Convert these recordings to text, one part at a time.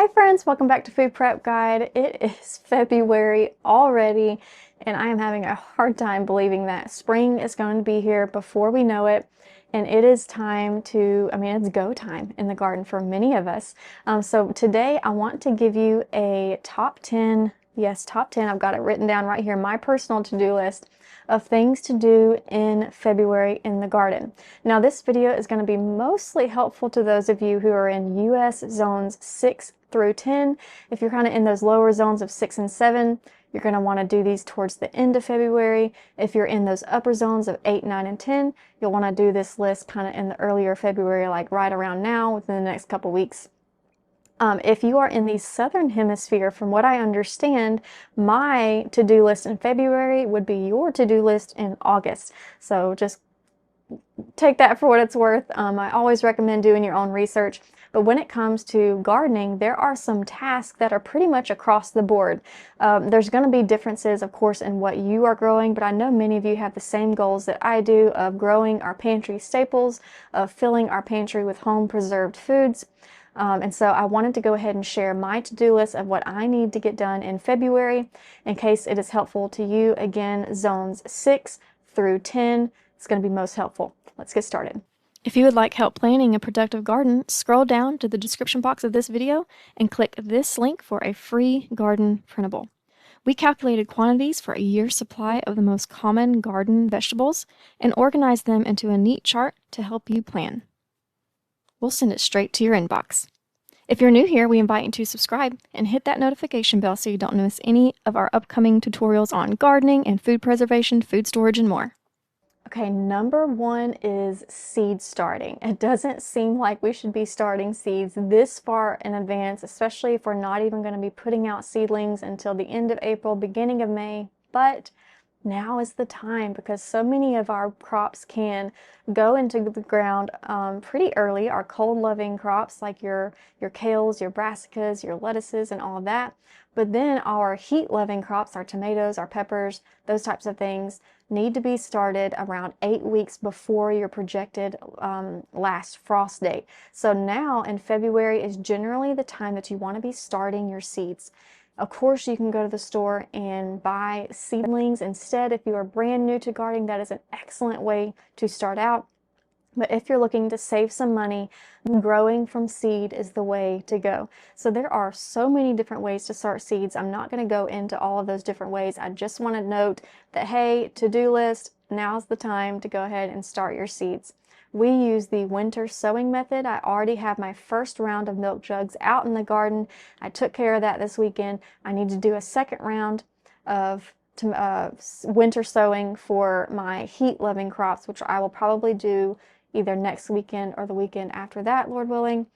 Hi friends, welcome back to Food Prep Guide. It is February already, and I am having a hard time believing that spring is going to be here before we know it. And it is time to, it's go time in the garden for many of us. So today I want to give you a top 10, yes, top 10, I've got it written down right here, my personal to-do list of things to do in February in the garden. Now this video is going to be mostly helpful to those of you who are in US zones 6 through 10. If you're kind of in those lower zones of 6 and 7, you're going to want to do these towards the end of February. If you're in those upper zones of 8, 9, and 10, you'll want to do this list kind of in the earlier February, like right around now, within the next couple weeks. If you are in the southern hemisphere, from what I understand, my to-do list in February would be your to-do list in August. So just take that for what it's worth. I always recommend doing your own research. But when it comes to gardening, there are some tasks that are pretty much across the board. There's going to be differences, of course, in what you are growing, but I know many of you have the same goals that I do of growing our pantry staples, of filling our pantry with home preserved foods. And so I wanted to go ahead and share my to-do list of what I need to get done in February in case it is helpful to you. Again, zones 6 through 10 is going to be most helpful. Let's get started. If you would like help planning a productive garden, scroll down to the description box of this video and click this link for a free garden printable. We calculated quantities for a year's supply of the most common garden vegetables and organized them into a neat chart to help you plan. We'll send it straight to your inbox. If you're new here, we invite you to subscribe and hit that notification bell so you don't miss any of our upcoming tutorials on gardening and food preservation, food storage, and more. Okay, number one is seed starting. It doesn't seem like we should be starting seeds this far in advance, especially if we're not even going to be putting out seedlings until the end of April, beginning of May, but now is the time because so many of our crops can go into the ground pretty early. Our cold-loving crops like your kales, your brassicas, your lettuces, and all of that. But then our heat-loving crops, our tomatoes, our peppers, those types of things, need to be started around 8 weeks before your projected last frost date. So now in February is generally the time that you want to be starting your seeds. Of course, you can go to the store and buy seedlings instead. If you are brand new to gardening, that is an excellent way to start out. But if you're looking to save some money, growing from seed is the way to go. So there are so many different ways to start seeds. I'm not going to go into all of those different ways. I just want to note that, hey, to-do list, now's the time to go ahead and start your seeds. We use the winter sowing method. I already have my first round of milk jugs out in the garden. I took care of that this weekend. I need to do a second round of winter sowing for my heat-loving crops, which I will probably do either next weekend or the weekend after that, Lord willing.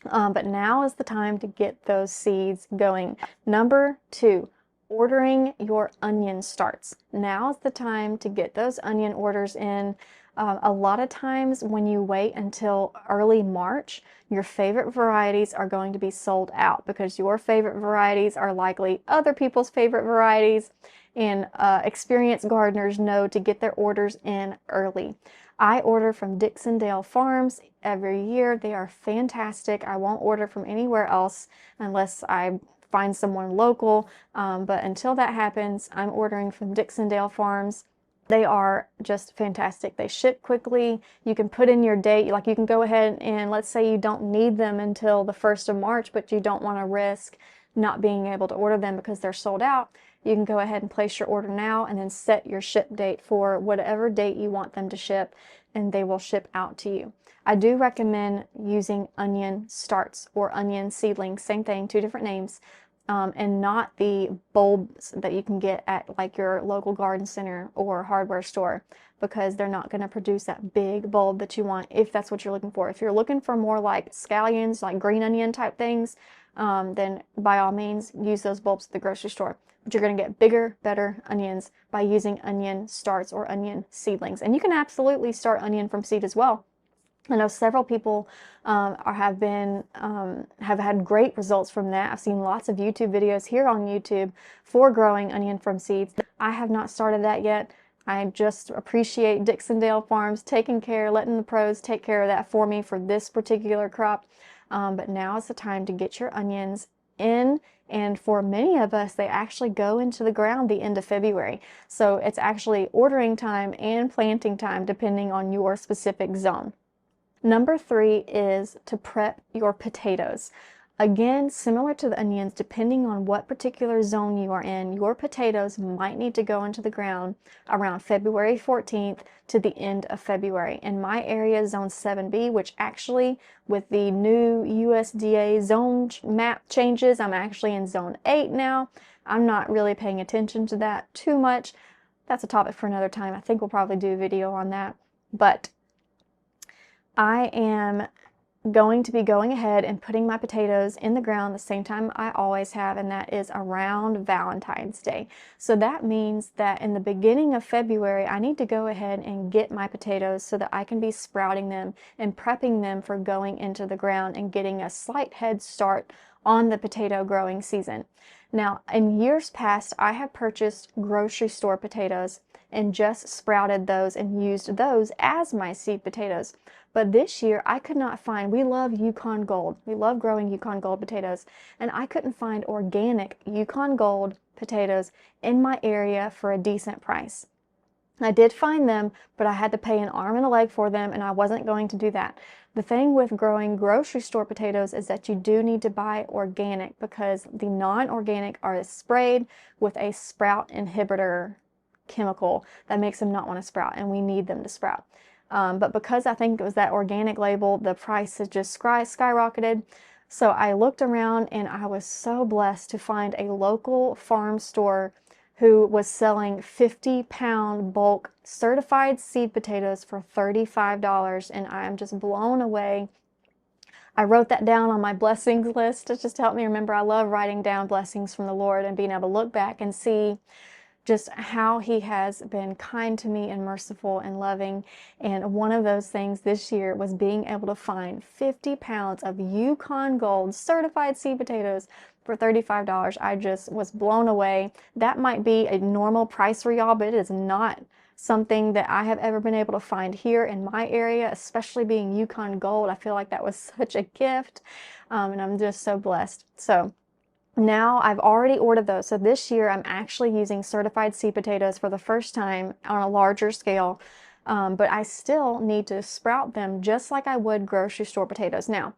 But now is the time to get those seeds going. Number two, ordering your onion starts. Now is the time to get those onion orders in. A lot of times when you wait until early March, your favorite varieties are going to be sold out because your favorite varieties are likely other people's favorite varieties, and experienced gardeners know to get their orders in early. I order from Dixondale Farms every year. They are fantastic. I won't order from anywhere else unless I find someone local, but until that happens, I'm ordering from Dixondale Farms. They are just fantastic. They ship quickly. You can put in your date, like you can go ahead and let's say you don't need them until the 1st of March, but you don't want to risk not being able to order them because they're sold out. You can go ahead and place your order now and then set your ship date for whatever date you want them to ship, and they will ship out to you. I do recommend using onion starts or onion seedlings, same thing, two different names. And not the bulbs that you can get at like your local garden center or hardware store, because they're not going to produce that big bulb that you want if that's what you're looking for. If you're looking for more like scallions, like green onion type things, then by all means use those bulbs at the grocery store. But you're going to get bigger, better onions by using onion starts or onion seedlings. And you can absolutely start onion from seed as well. I know several people have had great results from that. I've seen lots of YouTube videos here on YouTube for growing onion from seeds. I have not started that yet. I just appreciate Dixondale Farms taking care, letting the pros take care of that for me for this particular crop. but now is the time to get your onions in. And for many of us, they actually go into the ground the end of February. So it's actually ordering time and planting time depending on your specific zone. Number 3 is to prep your potatoes. Again, similar to the onions, depending on what particular zone you are in, your potatoes might need to go into the ground around February 14th to the end of February. In my area, zone 7B, which actually with the new USDA zone map changes, I'm actually in zone 8 now. I'm not really paying attention to that too much. That's a topic for another time. I think we'll probably do a video on that. But I am going to be going ahead and putting my potatoes in the ground the same time I always have, and that is around Valentine's Day. So that means that in the beginning of February, I need to go ahead and get my potatoes so that I can be sprouting them and prepping them for going into the ground and getting a slight head start on the potato growing season. Now, in years past, I have purchased grocery store potatoes and just sprouted those and used those as my seed potatoes. But this year I could not find, we love Yukon Gold. We love growing Yukon Gold potatoes, and I couldn't find organic Yukon Gold potatoes in my area for a decent price. I did find them, but I had to pay an arm and a leg for them, and I wasn't going to do that. The thing with growing grocery store potatoes is that you do need to buy organic, because the non-organic are sprayed with a sprout inhibitor chemical that makes them not want to sprout, and we need them to sprout. But because I think it was that organic label, the price has just skyrocketed. So I looked around and I was so blessed to find a local farm store who was selling 50-pound bulk certified seed potatoes for $35, and I am just blown away. I wrote that down on my blessings list to just help me remember. I love writing down blessings from the Lord and being able to look back and see just how He has been kind to me and merciful and loving. And one of those things this year was being able to find 50 pounds of Yukon Gold certified seed potatoes for $35. I just was blown away. That might be a normal price for y'all, but it is not something that I have ever been able to find here in my area, especially being Yukon Gold. I feel like that was such a gift, and I'm just so blessed. So now I've already ordered those. So this year I'm actually using certified seed potatoes for the first time on a larger scale, but I still need to sprout them just like I would grocery store potatoes. Now,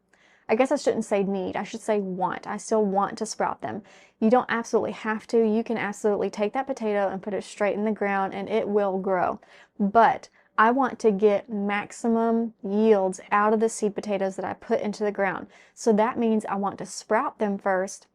I guess I shouldn't say need, I should say want. I still want to sprout them. You don't absolutely have to. You can absolutely take that potato and put it straight in the ground and it will grow. But I want to get maximum yields out of the seed potatoes that I put into the ground. So that means I want to sprout them first,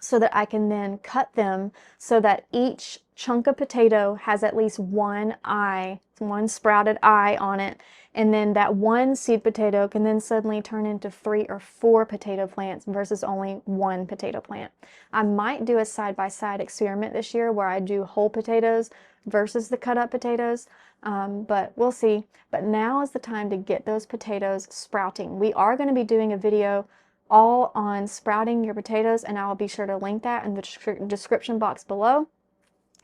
so that I can then cut them so that each chunk of potato has at least one eye, one sprouted eye on it. And then that one seed potato can then suddenly turn into 3 or 4 potato plants versus only 1 potato plant. I might do a side-by-side experiment this year where I do whole potatoes versus the cut up potatoes, but we'll see. But now is the time to get those potatoes sprouting. We are going to be doing a video all on sprouting your potatoes, and I'll be sure to link that in the description box below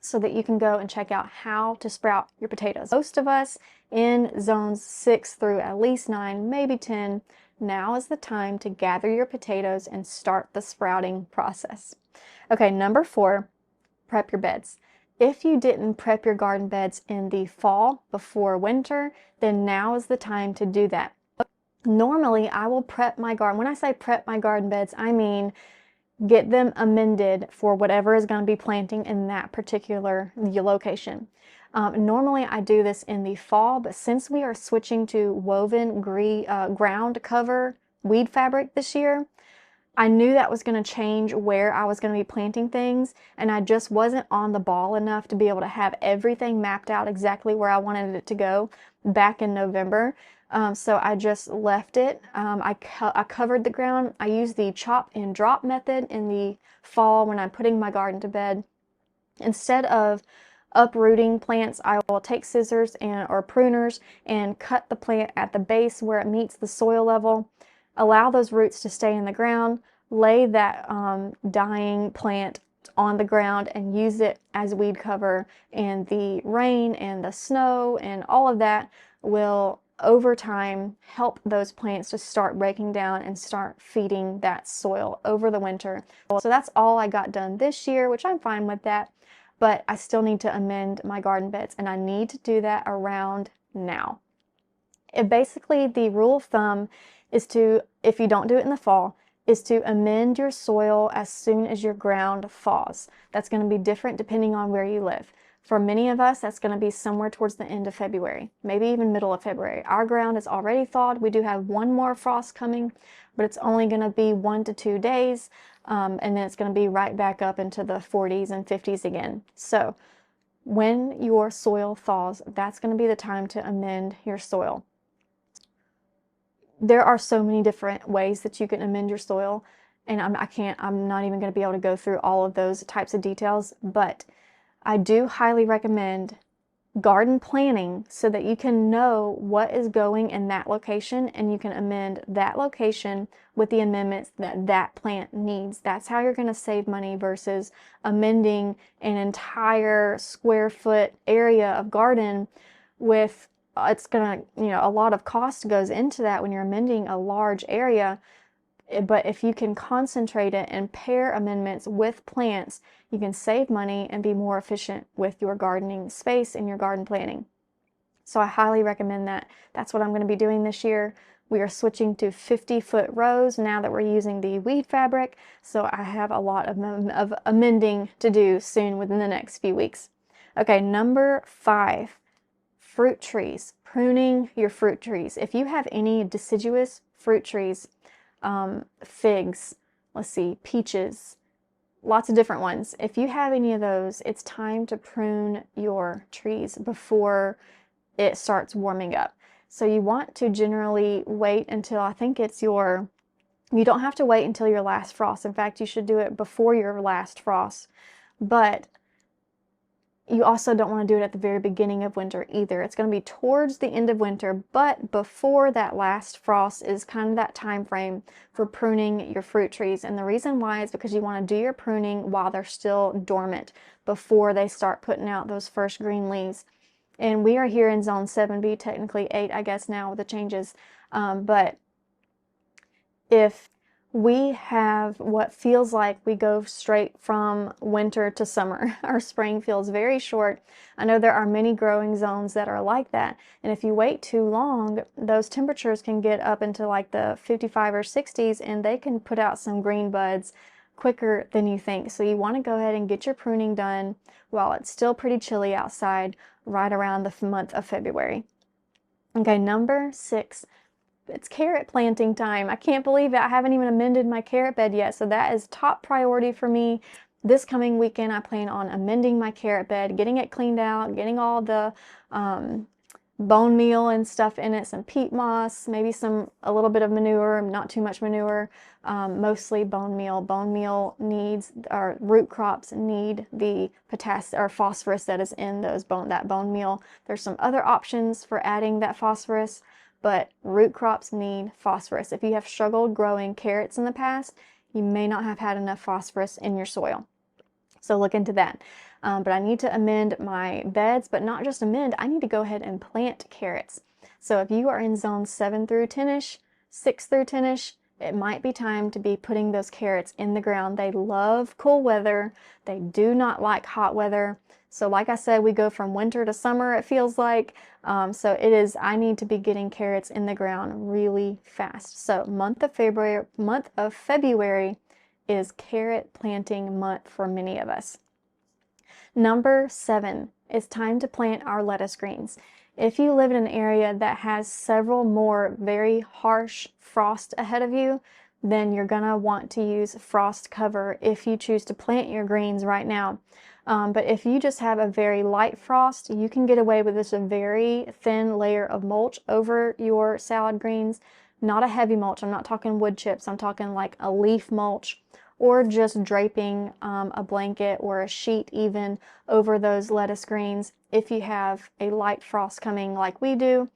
so that you can go and check out how to sprout your potatoes. Most of us in zones 6 through at least 9, maybe 10, now is the time to gather your potatoes and start the sprouting process. Okay, number 4, prep your beds. If you didn't prep your garden beds in the fall before winter, then now is the time to do that. Normally, I will prep my garden. When I say prep my garden beds, I mean get them amended for whatever is going to be planting in that particular location. Normally, I do this in the fall, but since we are switching to woven ground cover weed fabric this year, I knew that was going to change where I was going to be planting things, and I just wasn't on the ball enough to be able to have everything mapped out exactly where I wanted it to go back in November. So I just left it. I covered the ground. I used the chop and drop method in the fall when I'm putting my garden to bed. Instead of uprooting plants, I will take scissors or pruners and cut the plant at the base where it meets the soil level. Allow those roots to stay in the ground. Lay that dying plant on the ground and use it as weed cover, and the rain and the snow and all of that will over time help those plants to start breaking down and start feeding that soil over the winter. So that's all I got done this year, which I'm fine with that, but I still need to amend my garden beds, and I need to do that around now. Basically, the rule of thumb is to, if you don't do it in the fall, is to amend your soil as soon as your ground thaws. That's going to be different depending on where you live. For many of us, that's going to be somewhere towards the end of February, maybe even middle of February. Our ground is already thawed. We do have one more frost coming, but it's only going to be 1 to 2 days, and then it's going to be right back up into the 40s and 50s again. So when your soil thaws, that's going to be the time to amend your soil. There are so many different ways that you can amend your soil, and I'm not even going to be able to go through all of those types of details, but I do highly recommend garden planning so that you can know what is going in that location, and you can amend that location with the amendments that that plant needs. That's how you're going to save money versus amending an entire square foot area of garden with it's gonna, a lot of cost goes into that when you're amending a large area. But if you can concentrate it and pair amendments with plants, you can save money and be more efficient with your gardening space and your garden planning. So I highly recommend that. That's what I'm going to be doing this year. We are switching to 50-foot rows now that we're using the weed fabric. So I have a lot of amending to do soon within the next few weeks. Okay, number 5. Fruit trees, pruning your fruit trees. If you have any deciduous fruit trees, figs, let's see, peaches, lots of different ones. If you have any of those, it's time to prune your trees before it starts warming up. So you want to generally wait until, I think it's you don't have to wait until your last frost. In fact, you should do it before your last frost. But you also don't want to do it at the very beginning of winter either. It's going to be towards the end of winter, but before that last frost is kind of that time frame for pruning your fruit trees. And the reason why is because you want to do your pruning while they're still dormant before they start putting out those first green leaves. And we are here in zone 7B, technically 8, I guess now with the changes. But if we have what feels like we go straight from winter to summer. Our spring feels very short. I know there are many growing zones that are like that. And if you wait too long, those temperatures can get up into like the 55 or 60s, and they can put out some green buds quicker than you think. So you want to go ahead and get your pruning done while it's still pretty chilly outside, right around the month of February. Okay, number 6. It's carrot planting time. I can't believe it. I haven't even amended my carrot bed yet. So that is top priority for me. This coming weekend, I plan on amending my carrot bed, getting it cleaned out, getting all the bone meal and stuff in it, some peat moss, maybe a little bit of manure, not too much manure, mostly bone meal. Bone meal needs, or root crops need the potassium or phosphorus that is in that bone meal. There's some other options for adding that phosphorus, but root crops need phosphorus. If you have struggled growing carrots in the past, you may not have had enough phosphorus in your soil. So look into that. But I need to amend my beds, but not just amend, I need to go ahead and plant carrots. So if you are in zone 7 through 10-ish, 6 through 10-ish, it might be time to be putting those carrots in the ground. They love cool weather. They do not like hot weather. So like I said, we go from winter to summer, it feels like. So I need to be getting carrots in the ground really fast. So month of February is carrot planting month for many of us. Number 7, it's time to plant our lettuce greens. If you live in an area that has several more very harsh frost ahead of you, then you're gonna want to use frost cover if you choose to plant your greens right now. But if you just have a very light frost, you can get away with just a very thin layer of mulch over your salad greens. Not a heavy mulch. I'm not talking wood chips. I'm talking like a leaf mulch, or just draping a blanket or a sheet even over those lettuce greens if you have a light frost coming like we do.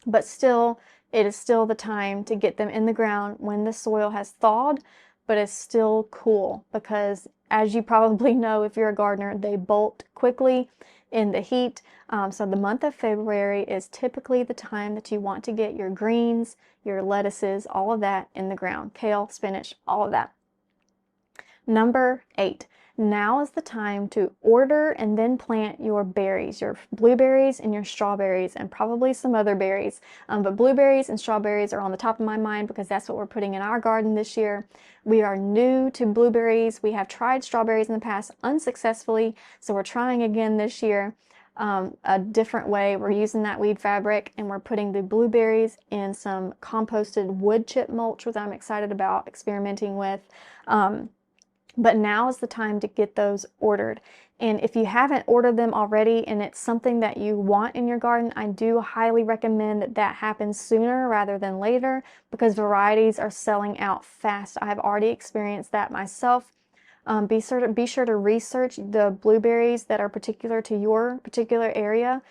But still, it is still the time to get them in the ground when the soil has thawed, but it's still cool because, as you probably know if you're a gardener, they bolt quickly in the heat. So the month of February is typically the time that you want to get your greens, your lettuces, all of that in the ground. Kale, spinach, all of that. Number 8. Now is the time to order and then plant your berries, your blueberries and your strawberries, and probably some other berries. But blueberries and strawberries are on the top of my mind because that's what we're putting in our garden this year. We are new to blueberries. We have tried strawberries in the past unsuccessfully, so we're trying again this year. A different way. We're using that weed fabric and we're putting the blueberries in some composted wood chip mulch, which I'm excited about experimenting with. But now is the time to get those ordered. And if you haven't ordered them already and it's something that you want in your garden, I do highly recommend that that happens sooner rather than later because varieties are selling out fast. I've already experienced that myself. Be sure to research the blueberries that are particular to your particular area.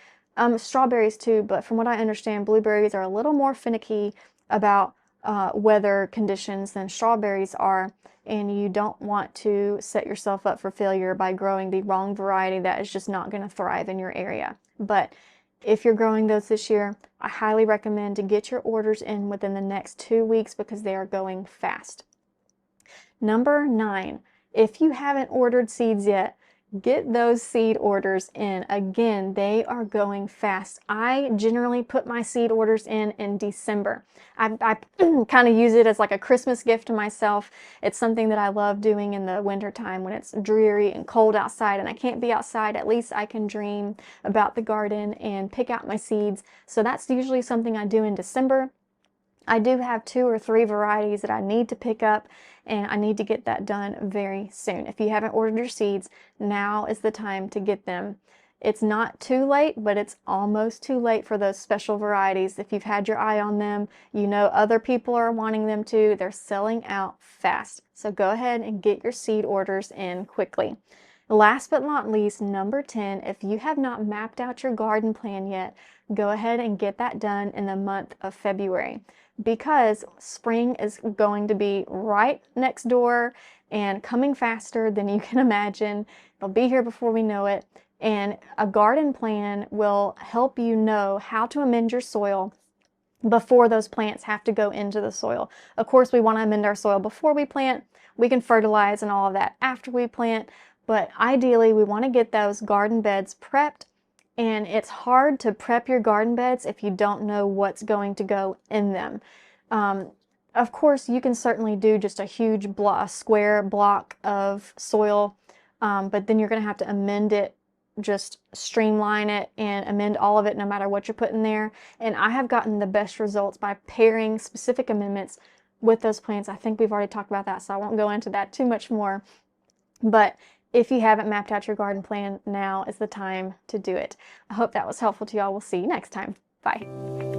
Strawberries too, but from what I understand, blueberries are a little more finicky about weather conditions than strawberries are, and you don't want to set yourself up for failure by growing the wrong variety that is just not going to thrive in your area. But if you're growing those this year, I highly recommend to get your orders in within the next 2 weeks because they are going fast. Number 9, if you haven't ordered seeds yet, get those seed orders in. Again, they are going fast. I generally put my seed orders in December. I kind of use it as like a Christmas gift to myself. It's something that I love doing in the winter time when it's dreary and cold outside and I can't be outside. At least I can dream about the garden and pick out my seeds. So that's usually something I do in December. I do have 2 or 3 varieties that I need to pick up, and I need to get that done very soon. If you haven't ordered your seeds, now is the time to get them. It's not too late, but it's almost too late for those special varieties. If you've had your eye on them, you know other people are wanting them too. They're selling out fast. So go ahead and get your seed orders in quickly. Last but not least, number 10, if you have not mapped out your garden plan yet, go ahead and get that done in the month of February because spring is going to be right next door and coming faster than you can imagine. It'll be here before we know it, and a garden plan will help you know how to amend your soil before those plants have to go into the soil. Of course, we want to amend our soil before we plant. We can fertilize and all of that after we plant, but ideally we want to get those garden beds prepped, and it's hard to prep your garden beds if you don't know what's going to go in them. Of course, you can certainly do just a huge square block of soil, but then you're going to have to amend it, just streamline it and amend all of it no matter what you're putting there. And I have gotten the best results by pairing specific amendments with those plants. I think we've already talked about that, so I won't go into that too much more. But if you haven't mapped out your garden plan, now is the time to do it. I hope that was helpful to y'all. We'll see you next time. Bye.